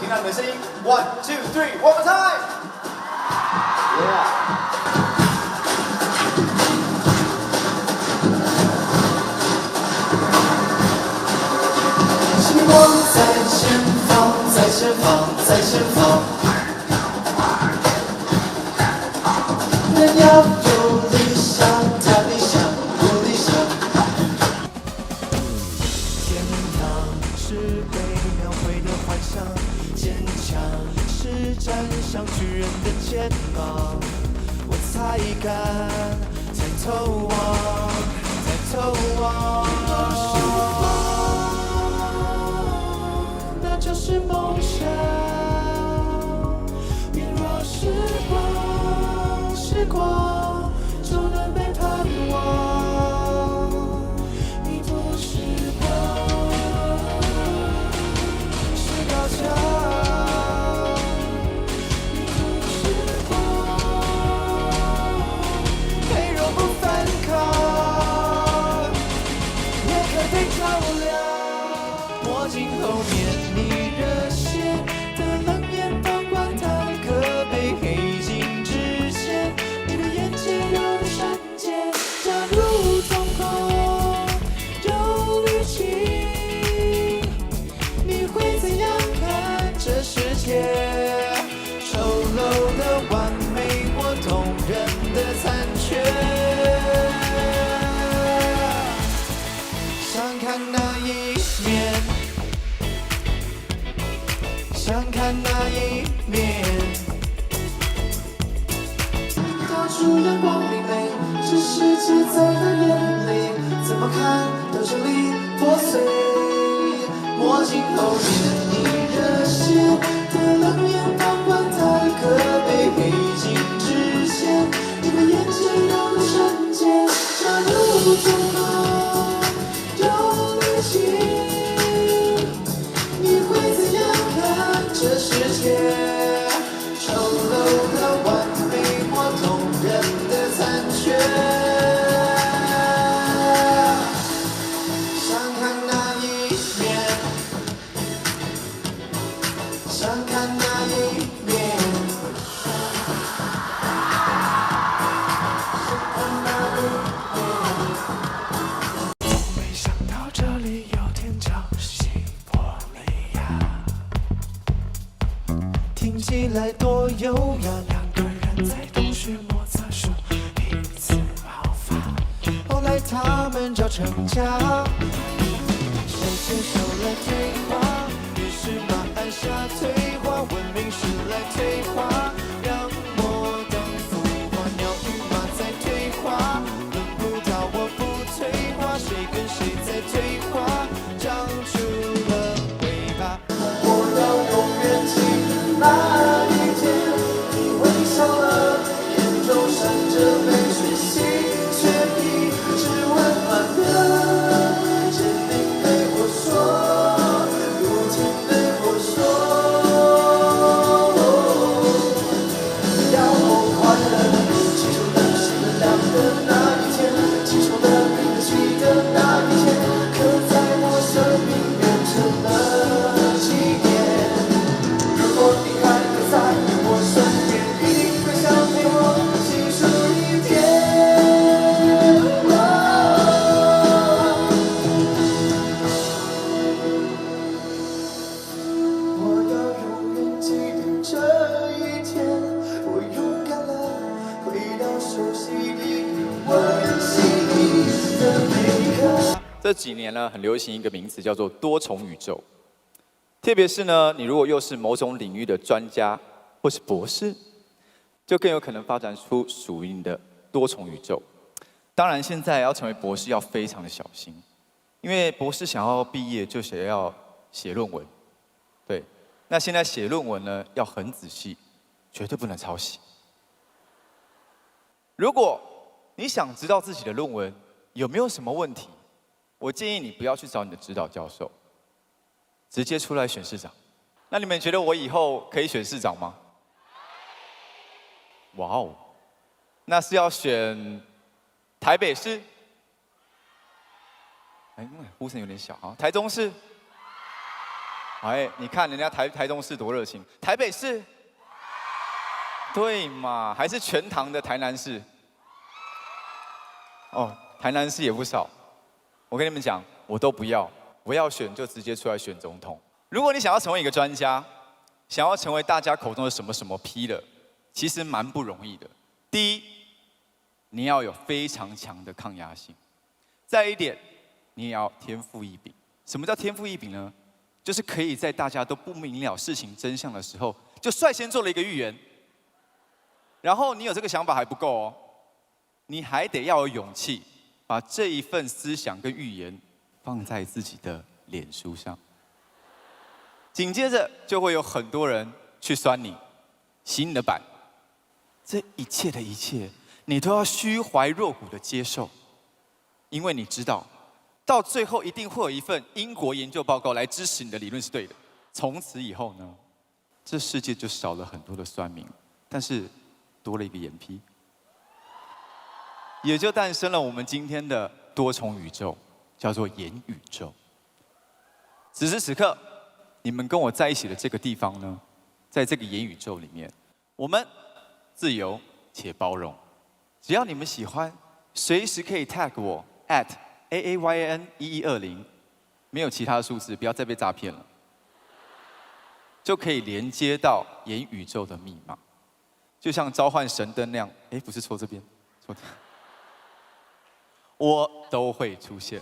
听到你们的声音。One, two, three, one more time. Yeah. 希望在前方，在前方，在前方。人要有理想，谈理想，有理想。天堂是被描绘的幻想，坚强是站上巨人的肩膀。我才敢抬头望，抬头望。就是梦想。你若时光，时光就能被盼望。你不是光，是高墙。你不是光，黑若不反抗，也可被照亮。墨镜后面。丑陋的完美或动人的残缺，想看那一面，想看那一面。到处阳光明媚，这世界在他眼里，怎么看都支离破碎。墨镜后面，你热血的冷眼旁观他的可悲，黑镜之前，你的眼前有个瞬间，那路中空有力气，你会怎样看这世界？丑陋的完美或动人的残缺，想看那一面，想看那一面。没想到这里有天叫西伯利亚，听起来多优雅。两个人在洞穴摩擦出彼此毛发，后来他们找成家，手牵手来对话，于是马按下退化，文明史来退化，让我当孵化，鸟与马在退化，轮不到我不退化，谁跟谁在退化，长出了尾巴。我要永远记得那一天，你微笑了，眼中闪着泪水，心却一直温暖的，坚定对我说，如今对我说，要我快乐，记住的是月亮的那一天，记住的对得起的那一天，刻在我生命变成了纪念。如果你还会在我身边，一定会想陪我细数一天。我要永远记得这一天，我勇敢了，回到熟悉的温馨的每一刻。这几年呢，很流行一个名词叫做多重宇宙。特别是呢，你如果又是某种领域的专家或是博士，就更有可能发展出属于你的多重宇宙。当然，现在要成为博士要非常的小心，因为博士想要毕业就想要写论文。对，那现在写论文呢，要很仔细，绝对不能抄袭。如果你想知道自己的论文有没有什么问题，我建议你不要去找你的指导教授，直接出来选市长。那你们觉得我以后可以选市长吗？哇哦，那是要选台北市？哎，呼声有点小啊。台中市？哎，你看人家台中市多热情，台北市，对嘛？还是全糖的台南市。哦，台南市也不少。我跟你们讲，我都不要，不要选就直接出来选总统。如果你想要成为一个专家，想要成为大家口中的什么什么批的，其实蛮不容易的。第一，你要有非常强的抗压性；再一点，你也要天赋异禀。什么叫天赋异禀呢？就是可以在大家都不明了事情真相的时候，就率先做了一个预言。然后你有这个想法还不够哦，你还得要有勇气，把这一份思想跟预言放在自己的脸书上。紧接着就会有很多人去酸你，洗你的版。这一切的一切，你都要虚怀若谷的接受，因为你知道，到最后一定会有一份英国研究报告来支持你的理论是对的。从此以后呢，这世界就少了很多的酸民，但是多了一个眼批，也就诞生了我们今天的多重宇宙，叫做元宇宙。此时此刻，你们跟我在一起的这个地方呢，在这个元宇宙里面，我们自由且包容，只要你们喜欢，随时可以 tag 我 @AAYN1120，没有其他的数字，不要再被诈骗了，就可以连接到元宇宙的密码，就像召唤神灯那样，不是戳这边，戳这边，我都会出现。